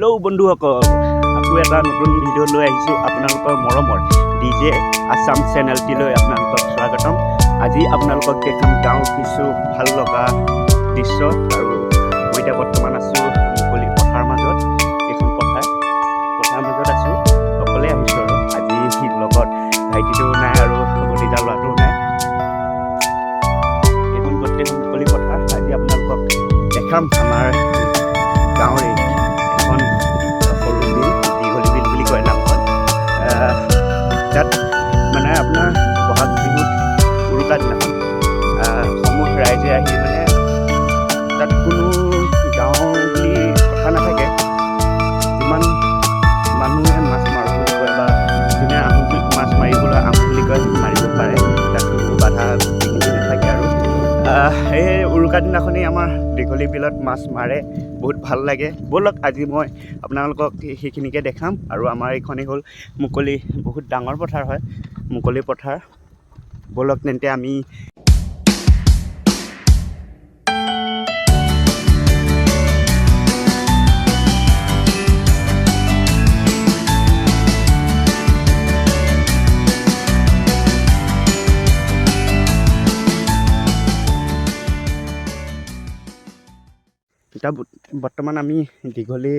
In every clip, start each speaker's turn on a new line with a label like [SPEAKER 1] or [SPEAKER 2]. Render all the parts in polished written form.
[SPEAKER 1] Hello' বন্ধুসকল, আকৌ এটা নতুন ভিডিঅ' লৈ আহিছোঁ আপোনালোকৰ মৰমৰ DJ আছাম চেনেলটিলৈ আপোনালোকক স্বাগতম। আজি আপোনালোকক দেখাম গাঁৱৰ কিছু ভাল লগা দৃশ্য। আৰু মই এতিয়া বৰ্তমান আছোঁ মুকলি পথাৰ মাজত। এইখন পথাৰ মাজত আছোঁ, অকলে আহিছোঁ আৰু আজি লগত ভাইটিটোও নাই আৰু ভতিজা ল'ৰাটোও নাই। এইখন গোটেইখন মুকলি পথাৰ। আজি আপোনালোকক দেখাম আমাৰ গাঁৱৰে এখন সৰু বিল, দীঘলী বিল বুলি কয় নামখন। তাত মানে আপোনাৰ বহাগ বিহুত উৰুকা দিনাখন সমূহ ৰাইজে আহি মানে তাত কোনো গাঁও বুলি কথা নাথাকে, যিমান মানুহে মাছ মাৰোঁ বুলি কয় বা যোনে মাছ মাৰিবলৈ আহোঁ বুলি কয় মাৰিব পাৰে, তাত কোনো বাধা বিঘিনি নাথাকে। আৰু সেই উৰুকা দিনাখনেই আমাৰ দীঘলী বিলত মাছ মাৰে, বহুত ভাল লাগে। ব'লক আজি মই আপোনালোকক সেইখিনিকে দেখাম। আৰু আমাৰ এইখনেই হ'ল মুকলি, বহুত ডাঙৰ পথাৰ হয়, মুকলি পথাৰ। ব'লক তেন্তে আমি এতিয়া বৰ্তমান আমি দীঘলী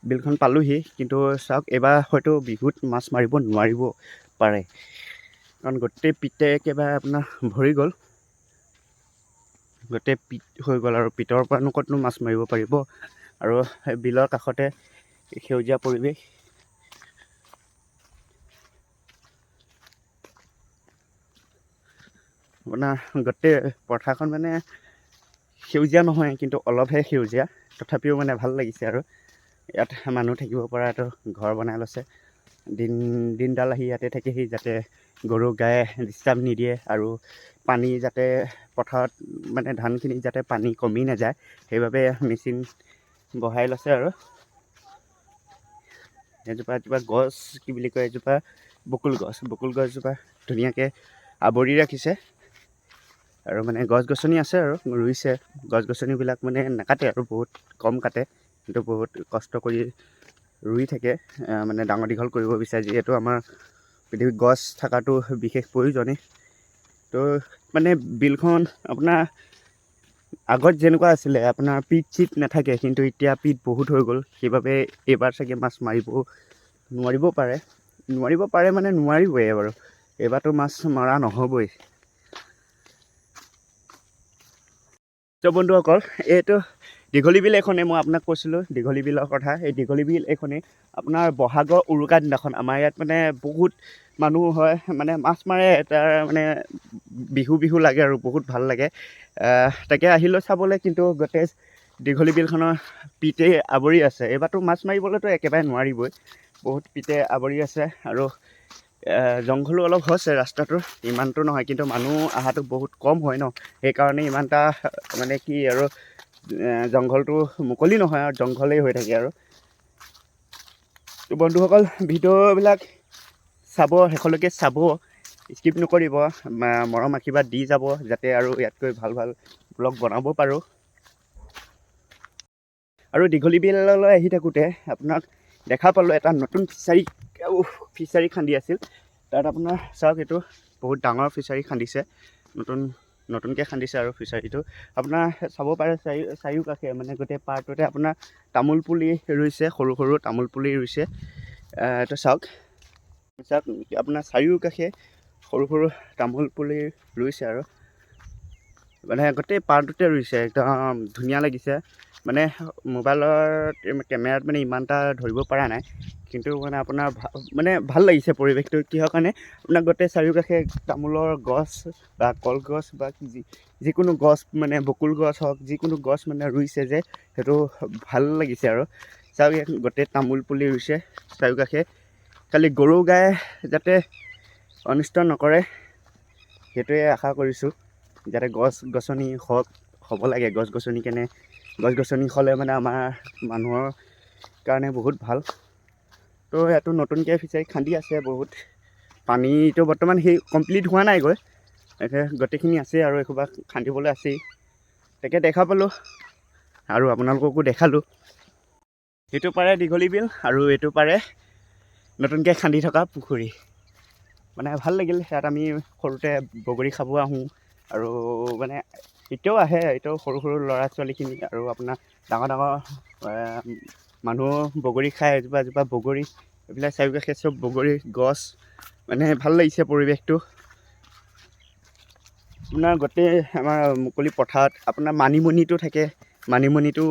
[SPEAKER 1] বিলখন পালোহি। কিন্তু চাওক, এইবাৰ হয়তো বিহুত মাছ মাৰিব নোৱাৰিব পাৰে, কাৰণ গোটেই পিতে একেবাৰে আপোনাৰ ভৰি গ'ল, গোটেই পিত হৈ গ'ল। আৰু পিতৰ পৰানো ক'তনো মাছ মাৰিব পাৰিব। আৰু সেই বিলৰ কাষতে সেউজীয়া পৰিৱেশ। আপোনাৰ গোটেই পথাৰখন মানে সেউজীয়া নহয়, কিন্তু অলপহে সেউজীয়া, তথাপিও মানে ভাল লাগিছে। আৰু ইয়াত মানুহ থাকিব পৰা এটা ঘৰ বনাই লৈছে। দিনডাল আহি ইয়াতে থাকেহি, যাতে গৰু গায়ে ডিষ্টাৰ্ব নিদিয়ে আৰু পানী যাতে পথাৰত মানে ধানখিনি যাতে পানী কমি নাযায়, সেইবাবে মেচিন বহাই লৈছে। আৰু এজোপা গছ, কি বুলি কয়, এজোপা বকুল গছজোপা ধুনীয়াকৈ আৱৰি ৰাখিছে। আৰু মানে গছ গছনি আছে আৰু ৰুইছে, গছ গছনিবিলাক মানে নাকাটে আৰু বহুত কম কাটে, কিন্তু বহুত কষ্ট কৰি ৰুই থাকে, মানে ডাঙৰ দীঘল কৰিব বিচাৰে, যিহেতু আমাৰ পৃথিৱীত গছ থকাটো বিশেষ প্ৰয়োজনেই। তো মানে বিলখন আপোনাৰ আগত যেনেকুৱা আছিলে, আপোনাৰ পিট চিট নাথাকে, কিন্তু এতিয়া পিট বহুত হৈ গ'ল। সেইবাবে এইবাৰ চাগে মাছ নোৱাৰিব পাৰে মানে নোৱাৰিবই বাৰু, এইবাৰতো মাছ মৰা নহ'বই। তো বন্ধুসকল, এইটো দীঘলী বিল এইখনেই, মই আপোনাক কৈছিলোঁ দীঘলী বিলৰ কথা। এই দীঘলী বিল এইখনেই আপোনাৰ বহাগৰ উৰুকা দিনাখন আমাৰ ইয়াত মানে বহুত মানুহ হয়, মানে মাছ মাৰে। তাৰ মানে বিহু লাগে আৰু বহুত ভাল লাগে। তাকে আহিলোঁ চাবলৈ, কিন্তু গোটেই দীঘলী বিলখনৰ পিতে আৱৰি আছে। এইবাৰতো মাছ মাৰিবলৈতো একেবাৰে নোৱাৰিবই, বহুত পিতে আৱৰি আছে। আৰু জংঘলো অলপ হৈছে ৰাস্তাটোৰ, ইমানটো নহয়, কিন্তু মানুহ অহাটো বহুত কম হয় ন, সেইকাৰণে ইমানটা মানে কি আৰু জংঘলটো মুকলি নহয় আৰু জংঘলেই হৈ থাকে। আৰু তো বন্ধুসকল, ভিডিঅ'বিলাক চাব, শেষলৈকে চাব, স্কিপ নকৰিব, মৰম আশীৰ্বাদ দি যাব, যাতে আৰু ইয়াতকৈ ভাল ব্লগ বনাব পাৰোঁ। আৰু দীঘলী বিললৈ আহি থাকোঁতে আপোনাক দেখা পালোঁ এটা নতুন ফিচাৰী খান্দি আছিল। তাত আপোনাৰ চাওক, এইটো বহুত ডাঙৰ ফিচাৰী খান্দিছে, নতুনকৈ খান্দিছে। আৰু ফিচাৰীটো আপোনাৰ চাব পাৰে চাৰিওকাষে, মানে গোটেই পাৰটোতে আপোনাৰ তামোল পুলি ৰুইছে, সৰু সৰু তামোল পুলি ৰুইছে। এইটো চাওক আপোনাৰ চাৰিওকাষে সৰু সৰু তামোল পুলি ৰুইছে, আৰু মানে গোটেই পাৰটোতে ৰুইছে, একদম ধুনীয়া লাগিছে। মানে মোবাইলৰ কেমেৰাত মানে ইমান এটা ধৰিব পৰা নাই, কিন্তু মানে আপোনাৰ ভাল লাগিছে পৰিৱেশটো। কিহৰ কাৰণে, আপোনাৰ গোটেই চাৰিওকাষে তামোলৰ গছ বা কলগছ বা যিকোনো গছ, মানে বকুল গছ হওক, যিকোনো গছ মানে ৰুইছে যে, সেইটো ভাল লাগিছে। আৰু চাওক, ইয়াত গোটেই তামোল পুলি ৰুইছে চাৰিওকাষে। খালি গৰু গায়ে যাতে অনিষ্ট নকৰে, সেইটোৱে আশা কৰিছোঁ, যাতে গছ গছনি হ'ব লাগে। গছ গছনি হ'লে মানে আমাৰ মানুহৰ কাৰণে বহুত ভাল। তো ইয়াতো নতুনকৈ ফিচাৰী খান্দি আছে, বহুত পানীটো বৰ্তমান সেই কমপ্লিট হোৱা নাইগৈ, গোটেইখিনি আছে আৰু এসোপা খান্দিবলৈ আছেই। তাকে দেখা পালোঁ আৰু আপোনালোককো দেখালোঁ। এইটো পাৰে দীঘলী বিল আৰু এইটো পাৰে নতুনকৈ খান্দি থকা পুখুৰী। মানে ভাল লাগিল। ইয়াত আমি সৰুতে বগৰী খাব আহোঁ আৰু মানে এতিয়াও আহে, এতিয়াও সৰু সৰু ল'ৰা ছোৱালীখিনি আৰু আপোনাৰ ডাঙৰ ডাঙৰ মানুহ বগৰী খায়। এজোপা এজোপা বগৰী, এইবিলাক চাৰিওকাষে চব বগৰী গছ। মানে ভাল লাগিছে পৰিৱেশটো। আপোনাৰ গোটেই আমাৰ মুকলি পথাৰত আপোনাৰ মানিমুনিটো থাকে। মানিমুনিটো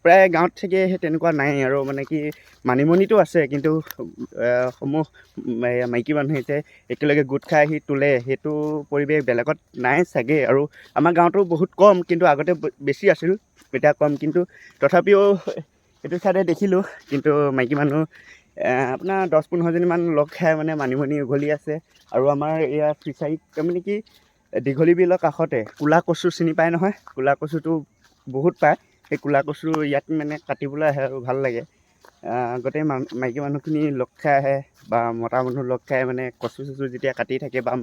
[SPEAKER 1] প্ৰায় গাঁৱত থাকে, সেই তেনেকুৱা নাই আৰু মানে কি মানিমুনিটো আছে, কিন্তু সমূহ মাইকী মানুহে যে একেলগে গোট খাই আহি তোলে, সেইটো পৰিৱেশ বেলেগত নাই চাগে। আৰু আমাৰ গাঁৱতো বহুত কম, কিন্তু আগতে বেছি আছিল, এতিয়া কম। কিন্তু তথাপিও এইটো চাইডে দেখিলোঁ, কিন্তু মাইকী মানুহ আপোনাৰ 10-15জনীমান লগ খাই মানে মানিমুনি উঘলি আছে। আৰু আমাৰ এয়া ফিচাৰীত তাৰমানে কি দীঘলী বিলৰ কাষতে ক'লা কচু চিনি পায় নহয়, ক'লা কচুটো বহুত পায়। সেই ক'লা কচু ইয়াত মানে কাটিবলৈ আহে আৰু ভাল লাগে। গোটেই মাইকী মানুহখিনি লগ খাই আহে বা মতা মানুহ লগ খাই মানে কচু চচু যেতিয়া কাটি থাকে বা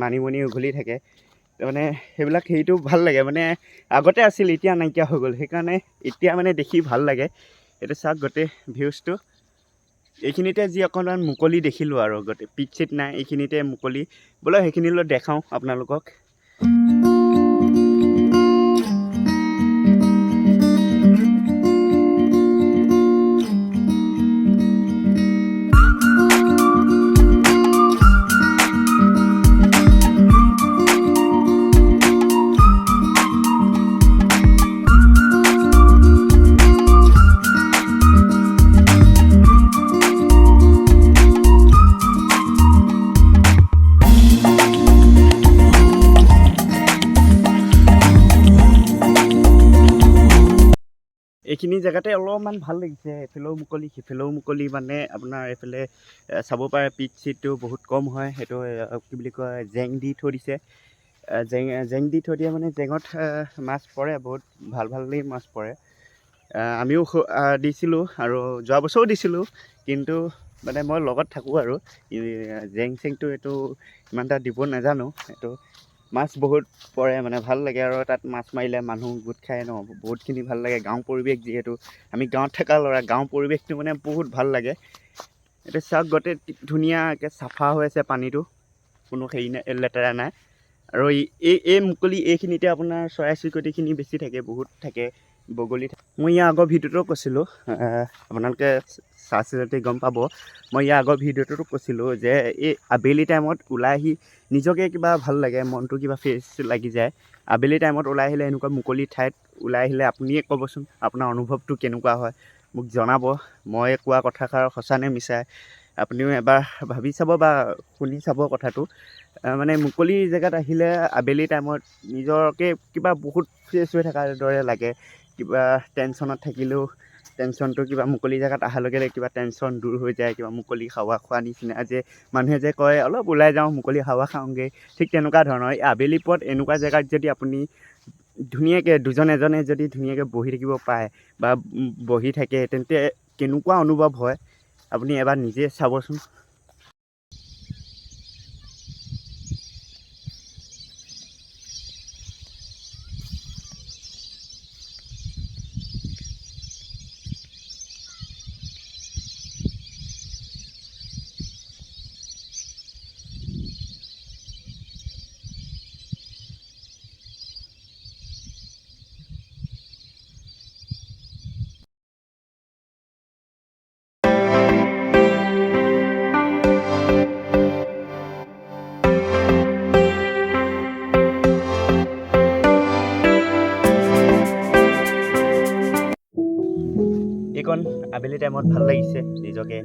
[SPEAKER 1] মানিমুনি উঘলি থাকে, মানে সেইবিলাক হেৰিটো ভাল লাগে। মানে আগতে আছিল, এতিয়া নাইকিয়া হৈ গ'ল, সেইকাৰণে এতিয়া মানে দেখি ভাল লাগে। এইটো চাওক গোটেই ভিউজটো। এইখিনিতে যি অকণমান মুকলি দেখিলোঁ আৰু গোটেই পিট চিট নাই, এইখিনিতে মুকলি। বোলে সেইখিনিলৈ দেখাওঁ আপোনালোকক। এইখিনি জেগাতে অলপমান ভাল লাগিছে, এইফালেও মুকলি সিফালেও মুকলি। মানে আপোনাৰ এইফালে চাব পাৰে পিট চিটটো বহুত কম হয়। সেইটো কি বুলি কয়, জেং দি থৈ দিছে। জেং দি থৈ দিয়ে মানে জেঙত মাছ পৰে, বহুত ভাল ভালেই মাছ পৰে। আমিও দিছিলোঁ আৰু যোৱা বছৰো দিছিলোঁ, কিন্তু মানে মই লগত থাকোঁ আৰু জেং চেংটো এইটো ইমান এটা দিব নাজানো। এইটো মাছ বহুত পৰে, মানে ভাল লাগে। আৰু তাত মাছ মাৰিলে মানুহ গোট খাই ন, বহুতখিনি ভাল লাগে। গাঁও পৰিৱেশ, যিহেতু আমি গাঁৱত থকা ল'ৰা, গাঁও পৰিৱেশটো মানে বহুত ভাল লাগে। এতিয়া চাওক গোটেই ধুনীয়াকৈ চাফা হৈ আছে পানীটো, কোনো হেৰি নাই, লেতেৰা নাই। আৰু এই মুকলি এইখিনিতে আপোনাৰ চৰাই চিৰিকটিখিনি বেছি থাকে, বহুত থাকে, বগলী থাকে। মই ইয়াৰ আগৰ ভিডিঅ'টো কৈছিলোঁ, আপোনালোকে চাইছে যদি গম পাব। মই ইয়াৰ আগৰ ভিডিঅ'টোতো কৈছিলোঁ যে এই আবেলি টাইমত ওলাই আহি নিজকে কিবা ভাল লাগে, মনটো কিবা ফ্ৰেছ লাগি যায়। আবেলি টাইমত ওলাই আহিলে, এনেকুৱা মুকলি ঠাইত ওলাই আহিলে আপুনিয়ে ক'বচোন আপোনাৰ অনুভৱটো কেনেকুৱা হয়, মোক জনাব। মই কোৱা কথাষাৰ সঁচা নে মিছা, আপুনিও এবাৰ ভাবি চাব বা শুনি চাব কথাটো। মানে মুকলি জেগাত আহিলে আবেলি টাইমত নিজকে কিবা বহুত ফ্ৰেছ হৈ থকাৰ দৰে লাগে। কিবা টেনশ্যনত থাকিলেও টেনশ্যনটো কিবা মুকলি জেগাত অহাৰ লগে লগে কিবা টেনশ্যন দূৰ হৈ যায়। কিবা মুকলি হাৱা খোৱা নিচিনা, যে মানুহে যে কয় অলপ ওলাই যাওঁ মুকলি হাৱা খাওঁগৈ, ঠিক তেনেকুৱা ধৰণৰ। এই আবেলি পৰত এনেকুৱা জেগাত যদি আপুনি ধুনীয়াকৈ দুজন এজনে যদি ধুনীয়াকৈ বহি থাকিব পায় বা বহি থাকে, তেন্তে কেনেকুৱা অনুভৱ হয় আপুনি এবাৰ নিজে চাবচোন। এইকণ আবেলি টাইমত ভাল লাগিছে, নিজকে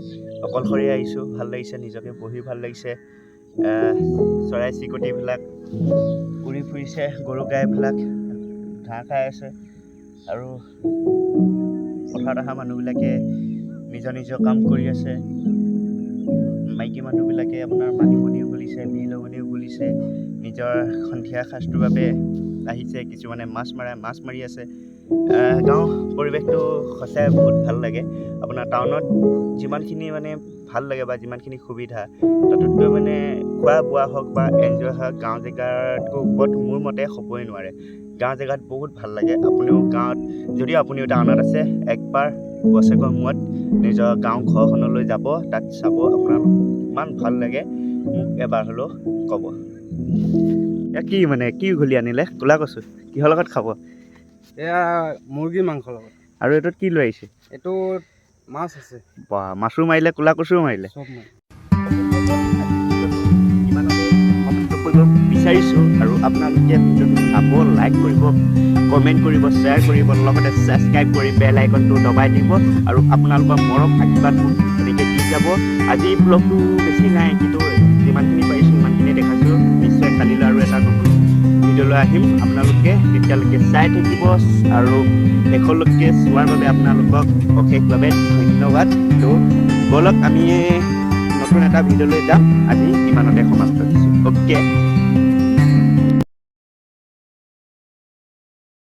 [SPEAKER 1] অকলশৰীয়া আহিছোঁ, ভাল লাগিছে, নিজকে বহি ভাল লাগিছে। চৰাই চিৰিকটিবিলাক উৰি ফুৰিছে, গৰু গাইবিলাক ঘাঁহ খাই আছে। আৰু পথাৰত অহা মানুহবিলাকে নিজৰ নিজৰ কাম কৰি আছে। মাইকী মানুহবিলাকে আপোনাৰ মানিমুনি উঘলিছে, বিল উঘলিছে, নিজৰ সন্ধিয়া সাঁজটোৰ বাবে আহিছে। কিছুমানে মাছ মাৰি আছে। গাঁও পৰিৱেশটো সঁচাই বহুত ভাল লাগে। আপোনাৰ টাউনত যিমানখিনি মানে ভাল লাগে বা যিমানখিনি সুবিধা, তাতোতকৈ মানে খোৱা বোৱা হওক বা এনজয় হওক, গাঁও জেগাতকৈ ওপৰত মোৰ মতে হ'বই নোৱাৰে। গাঁও জেগাত বহুত ভাল লাগে আপুনিও গাঁৱত যদি আপুনিও টাউনত আছে একবাৰ বছৰেকৰ মূৰত নিজৰ গাঁও ঘৰখনলৈ যাব তাত চাব আপোনাৰ ইমান ভাল লাগে মোক এবাৰ হ'লেও ক'ব কি মানে কি ঘূলি আনিলে ক'লা কচু কিহৰ লগত খাব
[SPEAKER 2] এয়া মুৰ্গীৰ মাংস লগত
[SPEAKER 1] আৰু এইটোত কি লৈ আহিছে
[SPEAKER 2] এইটো মাছ আছে
[SPEAKER 1] বা মাছো মাৰিলে ক'লা কচুও মাৰিলে
[SPEAKER 2] চব মাছ
[SPEAKER 1] কৰিব বিচাৰিছোঁ আৰু আপোনালোকে ভিডিঅ'টো চাব লাইক কৰিব কমেণ্ট কৰিব শ্বেয়াৰ কৰিব লগতে ছাবস্ক্ৰাইব কৰি বেল আইকনটো দবাই দিব আৰু আপোনালোকৰ মৰম আশীৰ্বাদ তেনেকৈ দি যাব আজি ব্লগটো বেছি নাই কিন্তু যিমানখিনি পাৰিছোঁ সিমানখিনি দেখাইছোঁ নিশ্চয় কালিলৈ আৰু এটা নতুন ভিডিঅ'লৈ আহিম আপোনালোকে তেতিয়ালৈকে চাই থাকিব আৰু শেষলৈকে চোৱাৰ বাবে আপোনালোকক অশেষভাৱে ধন্যবাদ ত' ব'লক আমি নতুন এটা ভিডিঅ'লৈ যাম আজি ইমানতে সমাপ্ত দিছোঁ অ'কে